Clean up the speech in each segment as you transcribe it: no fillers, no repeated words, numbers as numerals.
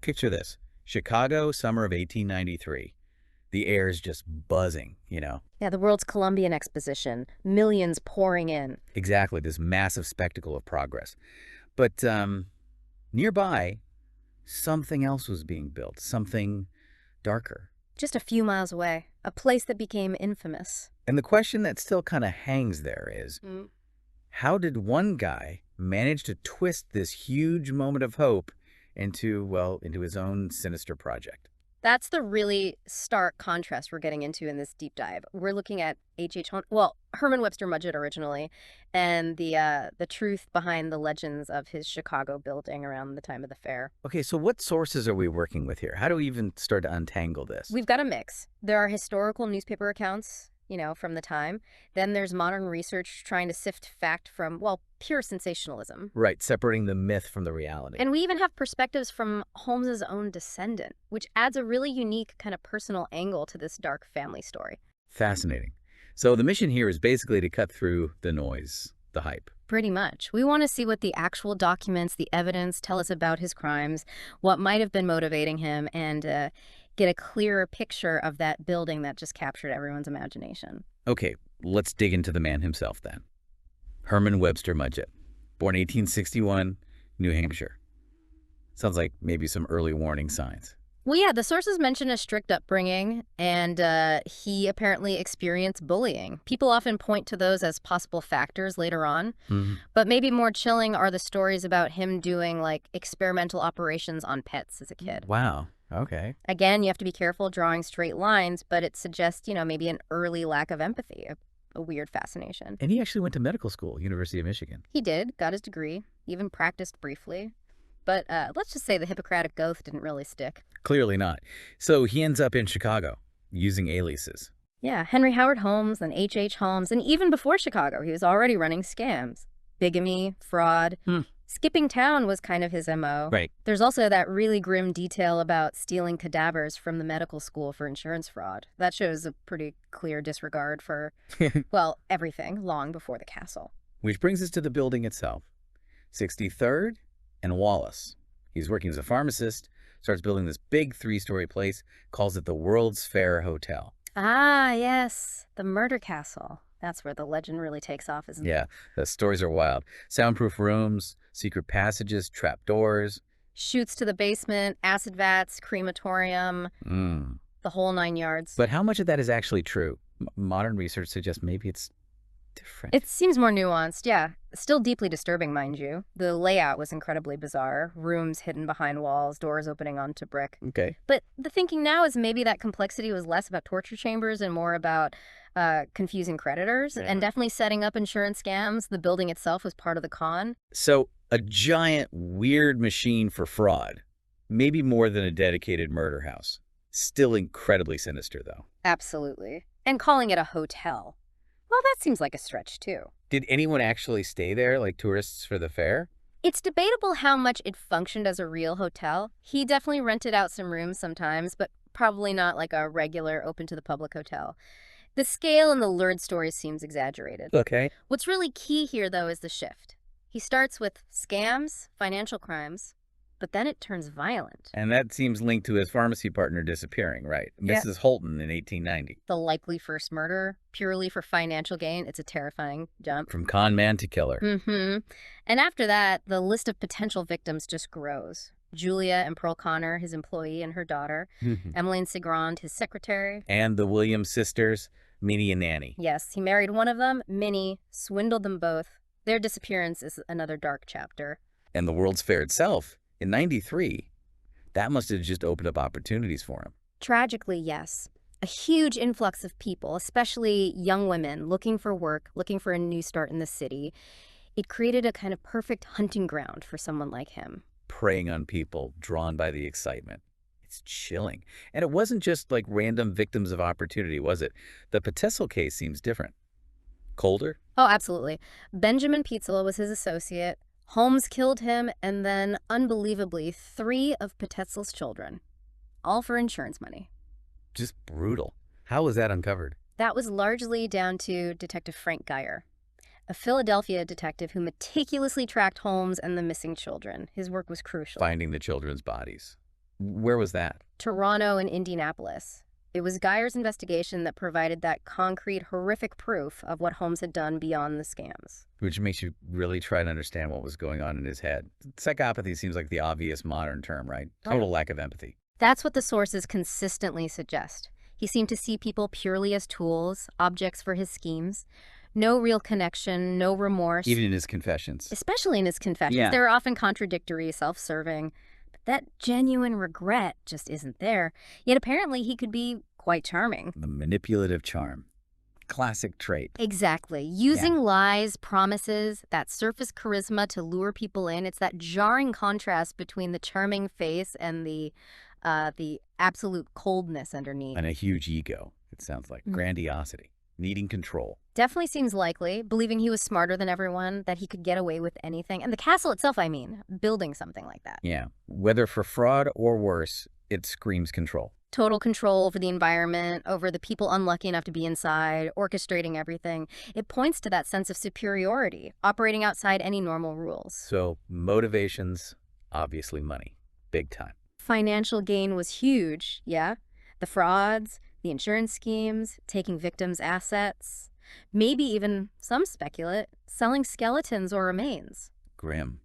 Picture this. Chicago, summer of 1893. The air is just buzzing. Yeah, the world's Columbian Exposition, millions pouring in. Exactly, this massive spectacle of progress. But nearby, something else was being built, something darker. Just a few miles away, a place that became infamous. And the question that still kind of hangs there is, Mm. how did one guy manage to twist this huge moment of hope into his own sinister project? That's the really stark contrast we're getting into in this deep dive. We're looking at H.H. Holmes, well, Herman Webster Mudgett originally, and the truth behind the legends of his Chicago building around the time of the fair. Okay, so what sources are we working with here? How do we even start to untangle this? We've got a mix. There are historical newspaper accounts, from the time. Then there's modern research trying to sift fact from, well, pure sensationalism. Right, separating the myth from the reality. And we even have perspectives from Holmes's own descendant, which adds a really unique kind of personal angle to this dark family story. Fascinating. So the mission here is basically to cut through the noise, the hype. Pretty much. We want to see what the actual documents, the evidence tell us about his crimes, what might have been motivating him, and get a clearer picture of that building that just captured everyone's imagination. Okay, let's dig into the man himself then. Herman Webster Mudgett, born 1861, New Hampshire. Sounds like maybe some early warning signs. Well, yeah, the sources mention a strict upbringing, and he apparently experienced bullying. People often point to those as possible factors later on, Hmm. but maybe more chilling are the stories about him doing, like, experimental operations on pets as a kid. Wow, okay. Again, you have to be careful drawing straight lines, but it suggests, maybe an early lack of empathy, a weird fascination. And he actually went to medical school, University of Michigan. He did, got his degree, even practiced briefly. But let's just say the Hippocratic Oath didn't really stick. Clearly not. So he ends up in Chicago, using aliases. Yeah, Henry Howard Holmes and H.H. Holmes, and even before Chicago, he was already running scams. Bigamy, fraud. Hmm. Skipping town was kind of his MO. Right. There's also that really grim detail about stealing cadavers from the medical school for insurance fraud. That shows a pretty clear disregard for, well, everything long before the castle. Which brings us to the building itself. 63rd and Wallace. He's working as a pharmacist, starts building this big 3-story place, calls it the World's Fair Hotel. Ah, yes, the murder castle. That's where the legend really takes off, isn't it? Yeah, the stories are wild. Soundproof rooms, secret passages, trapdoors. Chutes to the basement, acid vats, crematorium, Mm. the whole 9 yards. But how much of that is actually true? Modern research suggests maybe it's different. It seems more nuanced, yeah. Still deeply disturbing, mind you. The layout was incredibly bizarre. Rooms hidden behind walls, doors opening onto brick. Okay. But the thinking now is maybe that complexity was less about torture chambers and more about confusing creditors Yeah. and definitely setting up insurance scams. The building itself was part of the con. So a giant, weird machine for fraud. Maybe more than a dedicated murder house. Still incredibly sinister, though. Absolutely. And calling it a hotel. Well, that seems like a stretch, too. Did anyone actually stay there, like tourists for the fair? It's debatable how much it functioned as a real hotel. He definitely rented out some rooms sometimes, but probably not like a regular open to the public hotel. The scale and the lurid stories seems exaggerated. Okay. What's really key here, though, is the shift. He starts with scams, financial crimes, but then it turns violent. And that seems linked to his pharmacy partner disappearing, right? Yeah. Mrs. Holton in 1890. The likely first murder, purely for financial gain, it's a terrifying jump. From con man to killer. Mm-hmm. And after that, the list of potential victims just grows. Julia and Pearl Connor, his employee, and her daughter. Emmeline Sigrand, his secretary. And the Williams sisters, Minnie and Nanny. Yes, he married one of them, Minnie, swindled them both. Their disappearance is another dark chapter. And the World's Fair itself, in 93, that must have just opened up opportunities for him. Tragically, yes. A huge influx of people, especially young women, looking for work, looking for a new start in the city. It created a kind of perfect hunting ground for someone like him. Preying on people, drawn by the excitement. It's chilling. And it wasn't just like random victims of opportunity, was it? The Patessel case seems different. Colder? Oh, absolutely. Benjamin Pizzola was his associate. Holmes killed him, and then, unbelievably, 3 of Petetzel's children. All for insurance money. Just brutal. How was that uncovered? That was largely down to Detective Frank Geyer, a Philadelphia detective who meticulously tracked Holmes and the missing children. His work was crucial. Finding the children's bodies. Where was that? Toronto and Indianapolis. It was Geyer's investigation that provided that concrete, horrific proof of what Holmes had done beyond the scams. Which makes you really try to understand what was going on in his head. Psychopathy seems like the obvious modern term, right? Total lack of empathy. That's what the sources consistently suggest. He seemed to see people purely as tools, objects for his schemes. No real connection, no remorse. Even in his confessions. Especially in his confessions. Yeah. They're often contradictory, self-serving. But that genuine regret just isn't there. Yet apparently he could be quite charming. The manipulative charm. Classic trait. Exactly. Using lies, promises, that surface charisma to lure people in. It's that jarring contrast between the charming face and the absolute coldness underneath. And a huge ego, it sounds like. Grandiosity. Needing control. Definitely seems likely, believing he was smarter than everyone, that he could get away with anything. And the castle itself, I mean, building something like that. Yeah. Whether for fraud or worse, it screams control. Total control over the environment, over the people unlucky enough to be inside, orchestrating everything. It points to that sense of superiority, operating outside any normal rules. So motivations, obviously money. Big time. Financial gain was huge, yeah? The frauds, the insurance schemes, taking victims' assets, maybe even, some speculate, selling skeletons or remains. Grim.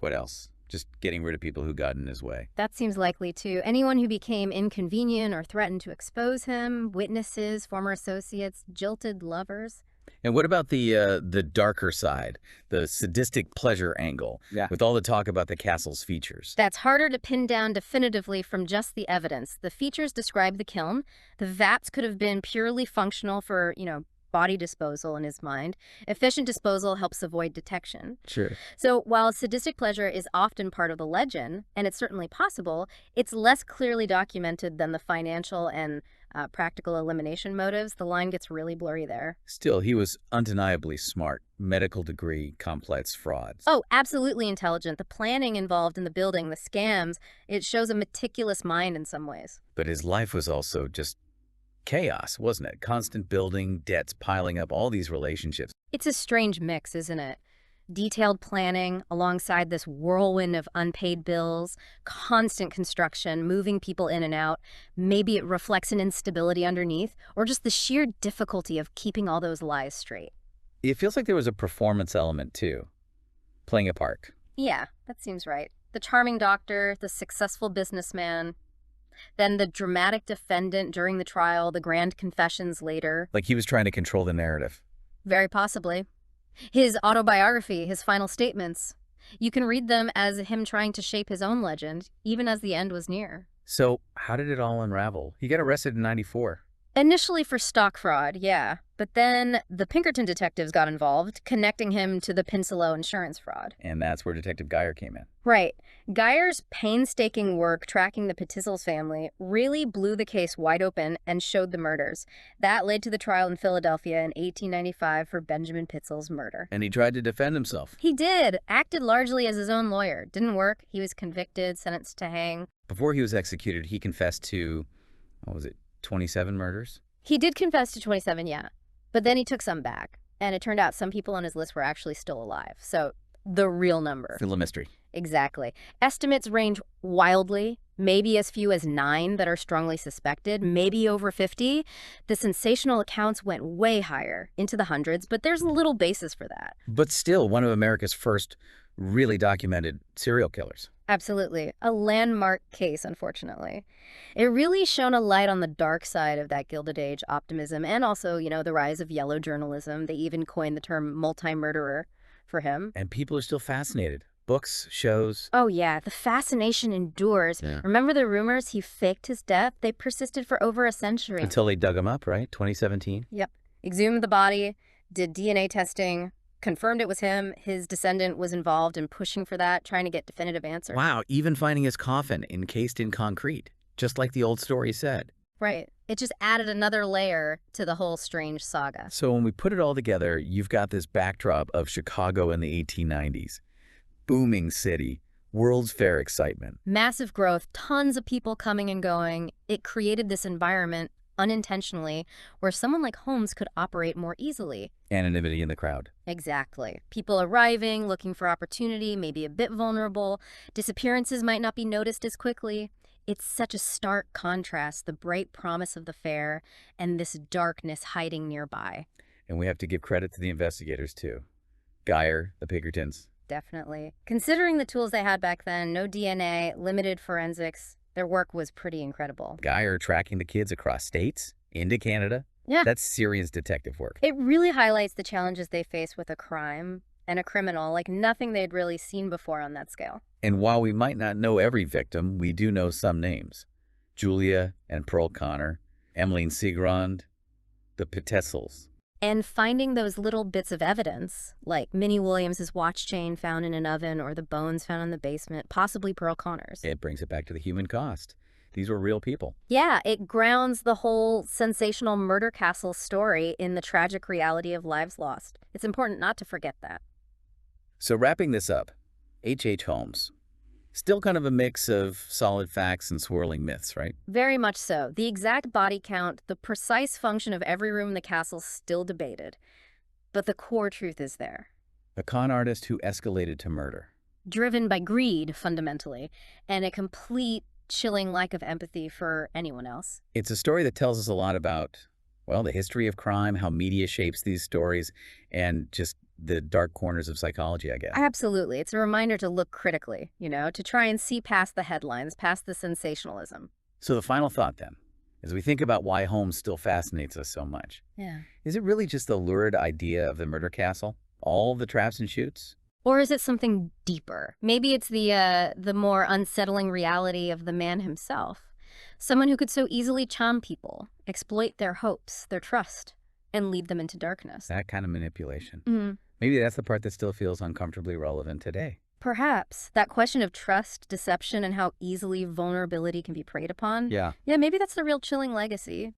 What else? Just getting rid of people who got in his way. That seems likely too. Anyone who became inconvenient or threatened to expose him, witnesses, former associates, jilted lovers. And what about the darker side, the sadistic pleasure angle, with all the talk about the castle's features? That's harder to pin down definitively from just the evidence. The features describe the kiln. The vats could have been purely functional for, body disposal in his mind. Efficient disposal helps avoid detection. Sure. So while sadistic pleasure is often part of the legend, and it's certainly possible, it's less clearly documented than the financial and practical elimination motives. The line gets really blurry there. Still, he was undeniably smart. Medical degree, complex frauds. Oh, absolutely intelligent. The planning involved in the building, the scams, it shows a meticulous mind in some ways. But his life was also just chaos, wasn't it? Constant building, debts piling up, all these relationships. It's a strange mix, isn't it? Detailed planning alongside this whirlwind of unpaid bills, constant construction, moving people in and out. Maybe it reflects an instability underneath, or just the sheer difficulty of keeping all those lies straight. It feels like there was a performance element, too. Playing a part. Yeah, that seems right. The charming doctor, the successful businessman, then the dramatic defendant during the trial, the grand confessions later. Like he was trying to control the narrative. Very possibly. His autobiography, his final statements, you can read them as him trying to shape his own legend, even as the end was near. So how did it all unravel? He got arrested in '94. Initially for stock fraud, yeah. But then the Pinkerton detectives got involved, connecting him to the Pinslow insurance fraud. And that's where Detective Geyer came in. Right. Geyer's painstaking work tracking the Petissels family really blew the case wide open and showed the murders. That led to the trial in Philadelphia in 1895 for Benjamin Pitzel's murder. And he tried to defend himself. He did. Acted largely as his own lawyer. Didn't work. He was convicted, sentenced to hang. Before he was executed, he confessed to, 27 murders? He did confess to 27, yeah. But then he took some back. And it turned out some people on his list were actually still alive. So the real number. Still a mystery. Exactly. Estimates range wildly, maybe as few as 9 that are strongly suspected, maybe over 50. The sensational accounts went way higher, into the hundreds, but there's little basis for that. But still, one of America's first really documented serial killers. Absolutely. A landmark case, unfortunately. It really shone a light on the dark side of that Gilded Age optimism and also, the rise of yellow journalism. They even coined the term multi-murderer for him. And people are still fascinated. Books, shows. Oh, yeah. The fascination endures. Yeah. Remember the rumors he faked his death? They persisted for over a century. Until they dug him up, right? 2017? Yep. Exhumed the body, did DNA testing, confirmed it was him. His descendant was involved in pushing for that, trying to get definitive answers. Wow, even finding his coffin encased in concrete, just like the old story said. Right. It just added another layer to the whole strange saga. So when we put it all together, you've got this backdrop of Chicago in the 1890s. Booming city, World's Fair excitement. Massive growth, tons of people coming and going. It created this environment, unintentionally, where someone like Holmes could operate more easily. Anonymity in the crowd. Exactly. People arriving, looking for opportunity, maybe a bit vulnerable. Disappearances might not be noticed as quickly. It's such a stark contrast, the bright promise of the fair and this darkness hiding nearby. And we have to give credit to the investigators, too. Geyer, the Pinkertons. Definitely. Considering the tools they had back then, no DNA, limited forensics, their work was pretty incredible. Geyer tracking the kids across states, into Canada. Yeah. That's serious detective work. It really highlights the challenges they face with a crime and a criminal like nothing they'd really seen before on that scale. And while we might not know every victim, we do know some names. Julia and Pearl Connor, Emmeline Segrond, the Petessels. And finding those little bits of evidence, like Minnie Williams's watch chain found in an oven or the bones found in the basement, possibly Pearl Connor's. It brings it back to the human cost. These were real people. Yeah, it grounds the whole sensational murder castle story in the tragic reality of lives lost. It's important not to forget that. So wrapping this up, H.H. Holmes. Still kind of a mix of solid facts and swirling myths, right? Very much so. The exact body count, the precise function of every room in the castle still debated. But the core truth is there. A con artist who escalated to murder. Driven by greed, fundamentally, and a complete chilling lack of empathy for anyone else. It's a story that tells us a lot about, well, the history of crime, how media shapes these stories, and just the dark corners of psychology, I guess. Absolutely. It's a reminder to look critically, to try and see past the headlines, past the sensationalism. So the final thought then, as we think about why Holmes still fascinates us so much, Yeah. is it really just the lurid idea of the murder castle? All the traps and chutes? Or is it something deeper? Maybe it's the more unsettling reality of the man himself. Someone who could so easily charm people, exploit their hopes, their trust, and lead them into darkness. That kind of manipulation. Mm, Maybe that's the part that still feels uncomfortably relevant today. perhaps. That question of trust, deception, and how easily vulnerability can be preyed upon. Yeah. Yeah, maybe that's the real chilling legacy.